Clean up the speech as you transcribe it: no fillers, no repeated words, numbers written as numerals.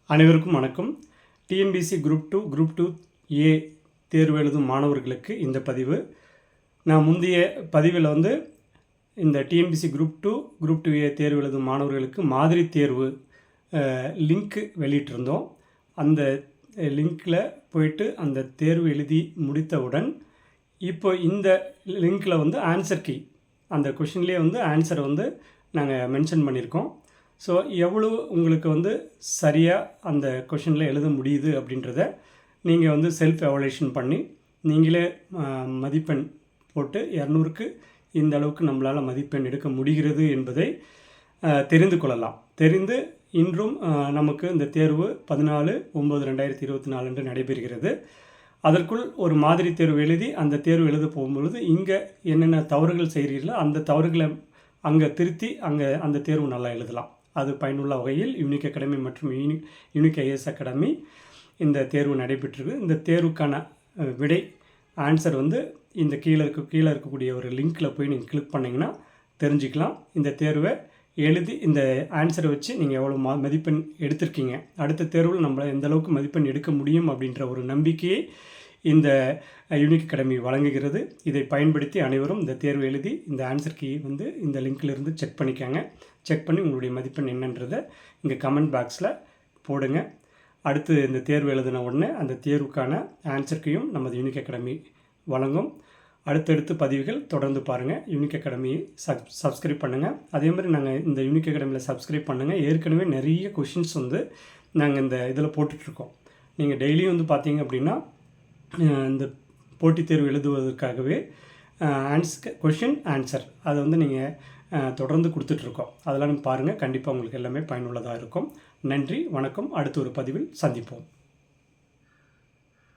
அனைவருக்கும் வணக்கம். TNPSC group 2 ஏ தேர்வு எழுதும் மாணவர்களுக்கு இந்த பதிவு. நான் முந்தைய பதிவில் இந்த டிஎன்பிஎஸ்சி குரூப் 2 ஏ தேர்வு எழுதும் மாணவர்களுக்கு மாதிரி தேர்வு லிங்க் வெளியிட்டிருந்தோம். அந்த லிங்க்கில் போயிட்டு அந்த தேர்வு எழுதி முடித்தவுடன் இப்போ இந்த லிங்க்கில் ஆன்சர் கீ, அந்த கொஷின்லேயே ஆன்சரை நாங்கள் மென்ஷன் பண்ணியிருக்கோம். ஸோ எவ்வளோ உங்களுக்கு சரியாக அந்த கொஷினில் எழுத முடியுது அப்படின்றத நீங்கள் செல்ஃப் எவாலுவேஷன் பண்ணி நீங்களே மதிப்பெண் போட்டு 200க்கு இந்த அளவுக்கு நம்மளால் மதிப்பெண் எடுக்க முடிகிறது என்பதை தெரிந்து கொள்ளலாம். தெரிந்து இன்றும் நமக்கு இந்த தேர்வு 14/9/2024 அன்று நடைபெறுகிறது. அதற்குள் ஒரு மாதிரி தேர்வு எழுதி அந்த தேர்வு எழுத போகும்பொழுது இங்கே என்னென்ன தவறுகள் செய்கிறீர்களோ அந்த தவறுகளை அங்கே திருத்தி அங்கே அந்த தேர்வு நல்லா எழுதலாம். அது பயனுள்ள வகையில் யூனிக் அகாடமி மற்றும் யூனிக் ஐஏஎஸ் அகாடமி இந்த தேர்வு நடைபெற்றிருக்கு. இந்த தேர்வுக்கான விடை ஆன்சர் இந்த கீழே இருக்கக்கூடிய ஒரு லிங்க்கில் போய் நீங்கள் கிளிக் பண்ணிங்கன்னா தெரிஞ்சுக்கலாம். இந்த தேர்வை எழுதி இந்த ஆன்சரை வச்சு நீங்கள் எவ்வளோ மதிப்பெண் எடுத்திருக்கீங்க, அடுத்த தேர்வில் நம்மளை எந்த அளவுக்கு மதிப்பெண் எடுக்க முடியும் அப்படின்ற ஒரு நம்பிக்கையை இந்த யூனிக் அகாடமி வழங்குகிறது. இதை பயன்படுத்தி அனைவரும் இந்த தேர்வு எழுதி இந்த ஆன்சர் கீ இந்த லிங்க்கிலிருந்து செக் பண்ணிக்கோங்க. செக் பண்ணி உங்களுடைய மதிப்பெண் என்னன்றதை இங்கே கமெண்ட் பாக்ஸில் போடுங்க. அடுத்து இந்த தேர்வு எழுதின உடனே அந்த தேர்வுக்கான ஆன்சர் கீயும் நமது யூனிக் அகாடமி வழங்கும். அடுத்தடுத்து பதிவுகள் தொடர்ந்து பாருங்கள். யூனிக் அகாடமியை சப்ஸ்கிரைப் பண்ணுங்கள். அதே மாதிரி நாங்கள் இந்த யூனிக் அகாடமியில் சப்ஸ்கிரைப் பண்ணுங்கள். ஏற்கனவே நிறைய கொஷின்ஸ் நாங்கள் இந்த இதில் போட்டுட்ருக்கோம். நீங்கள் டெய்லியும் பார்த்தீங்க அப்படின்னா இந்த போட்டித் தேர்வு எழுதுவதற்காகவே கொஷின் ஆன்சர் அதை நீங்கள் தொடர்ந்து கொடுத்துட்ருக்கோம். அதெல்லாம் பாருங்கள். கண்டிப்பாக உங்களுக்கு எல்லாமே பயனுள்ளதாக இருக்கும். நன்றி, வணக்கம். அடுத்த ஒரு பதிவில் சந்திப்போம்.